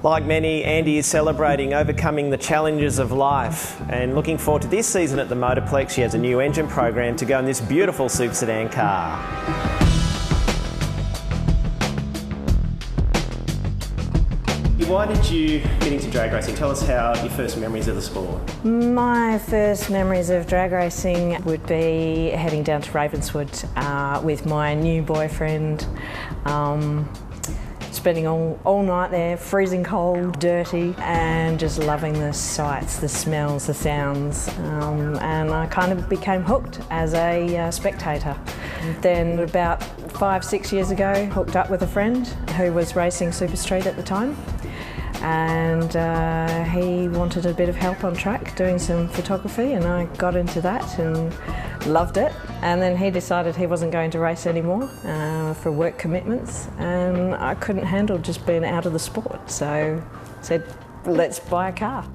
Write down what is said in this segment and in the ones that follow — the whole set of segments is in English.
Like many, Andy is celebrating overcoming the challenges of life and looking forward to this season at the Motorplex. She has a new engine program to go in this beautiful Super Sedan car. Why did you get into drag racing? Tell us how your first memories of the sport. My first memories of drag racing would be heading down to Ravenswood with my new boyfriend, spending all night there, freezing cold, dirty, and just loving the sights, the smells, the sounds. And I kind of became hooked as a spectator. Then about 5-6 years ago, hooked up with a friend who was racing Super Street at the time. And he wanted a bit of help on track doing some photography, and I got into that and loved it. And then he decided he wasn't going to race anymore for work commitments, and I couldn't handle just being out of the sport, so I said, let's buy a car.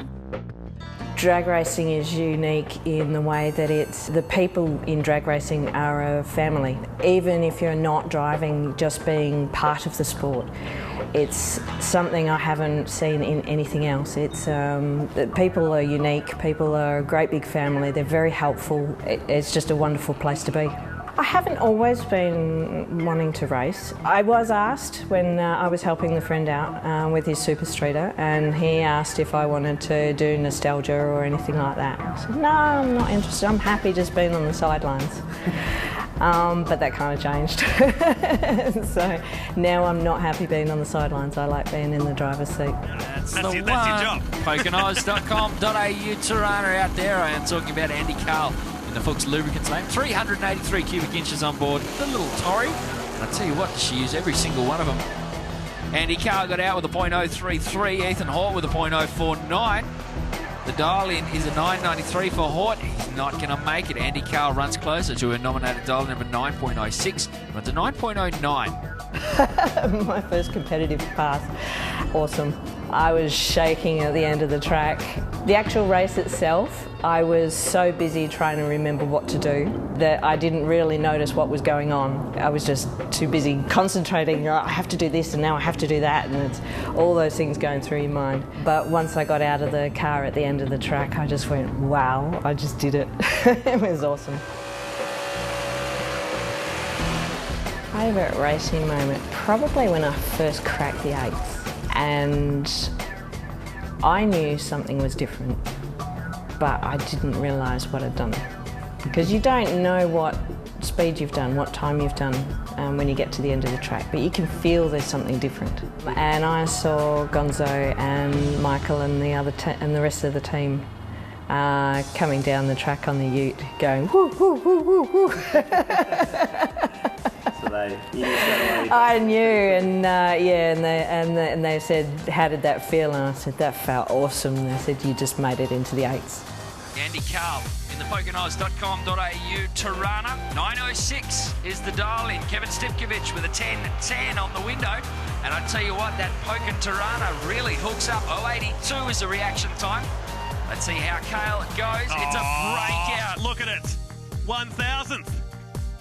Drag racing is unique in the way that the people in drag racing are a family. Even if you're not driving, just being part of the sport. It's something I haven't seen in anything else. People are unique, people are a great big family, they're very helpful. It's just a wonderful place to be. I haven't always been wanting to race. I was asked when I was helping the friend out with his Super Streeter, and he asked if I wanted to do nostalgia or anything like that. I said, no, I'm not interested, I'm happy just being on the sidelines. But that kind of changed. So now I'm not happy being on the sidelines, I like being in the driver's seat. That's your job. Poconoz.com.au Tirana out there. I am talking about Andy Kahle in the Fuchs Lubricants lane. 383 cubic inches on board, the little Tory. And I tell you what, she used every single one of them. Andy Kahle got out with a .033, Ethan Hort with a .049. The dial-in is a 993 for Hort. He's not going to make it. Andy Kahle runs closer to a nominated dial number 9.06. Runs a 9.09. My first competitive pass, awesome. I was shaking at the end of the track. The actual race itself, I was so busy trying to remember what to do that I didn't really notice what was going on. I was just too busy concentrating, I have to do this and now I have to do that, and it's all those things going through your mind. But once I got out of the car at the end of the track, I just went, wow, I just did it. It was awesome. Favourite racing moment? Probably when I first cracked the 8th. And I knew something was different, but I didn't realise what I'd done. Because you don't know what speed you've done, what time you've done when you get to the end of the track, but you can feel there's something different. And I saw Gonzo and Michael and the rest of the team coming down the track on the ute, going woo woo woo woo woo. I knew, and and they said, how did that feel? And I said, that felt awesome. And they said, you just made it into the 8s. Andy Kahle in the Poconoz.com.au Tirana. 906 is the dial-in. Kevin Stipkovich with a 10-10 on the window. And I tell you what, that Pokin Tirana really hooks up. 082 is the reaction time. Let's see how Kahle goes. It's a breakout. Look at it. 1,000th.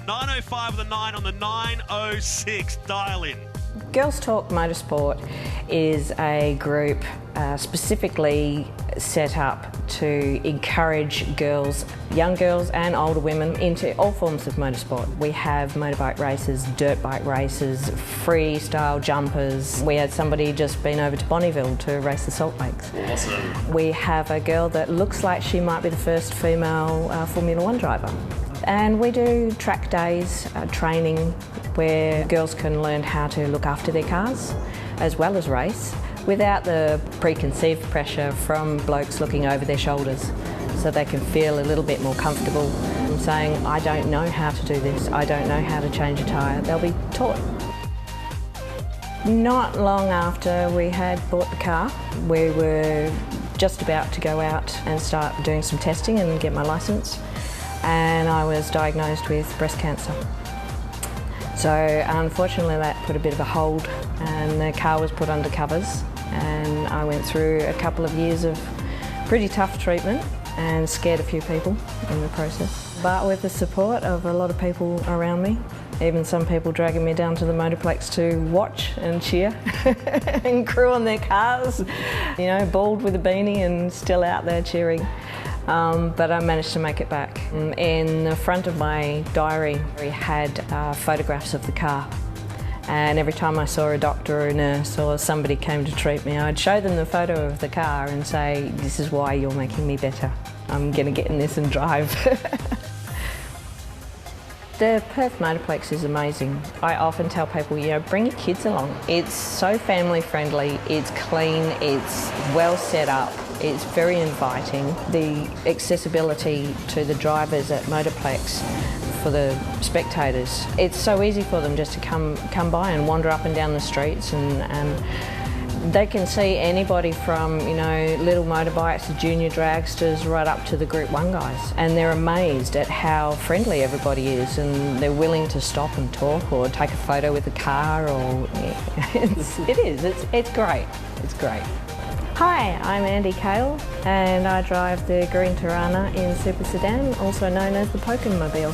905 with a 9 on the 906 dial-in. Girls Talk Motorsport is a group specifically set up to encourage girls, young girls and older women, into all forms of motorsport. We have motorbike races, dirt bike races, freestyle jumpers. We had somebody just been over to Bonneville to race the Salt Lakes. Awesome. We have a girl that looks like she might be the first female Formula One driver. And we do track days, training, where girls can learn how to look after their cars as well as race without the preconceived pressure from blokes looking over their shoulders, so they can feel a little bit more comfortable saying, I don't know how to do this, I don't know how to change a tyre. They'll be taught. Not long after we had bought the car, we were just about to go out and start doing some testing and get my licence, and I was diagnosed with breast cancer. So unfortunately that put a bit of a hold, and the car was put under covers, and I went through a couple of years of pretty tough treatment and scared a few people in the process. But with the support of a lot of people around me, Even some people dragging me down to the Motorplex to watch and cheer and crew on their cars, you know, bald with a beanie and still out there cheering. But I managed to make it back. In the front of my diary, we had photographs of the car. And every time I saw a doctor or a nurse or somebody came to treat me, I'd show them the photo of the car and say, this is why you're making me better. I'm going to get in this and drive. The Perth Motorplex is amazing. I often tell people, you know, bring your kids along. It's so family friendly, it's clean, it's well set up, it's very inviting. The accessibility to the drivers at Motorplex for the spectators, it's so easy for them just to come by and wander up and down the streets, and they can see anybody from, you know, little motorbikes to junior dragsters right up to the Group 1 guys. And they're amazed at how friendly everybody is, and they're willing to stop and talk or take a photo with the car, or it's great. It's great. Hi, I'm Andy Kahle and I drive the green Tirana in Super Sedan, also known as the Pokemobile.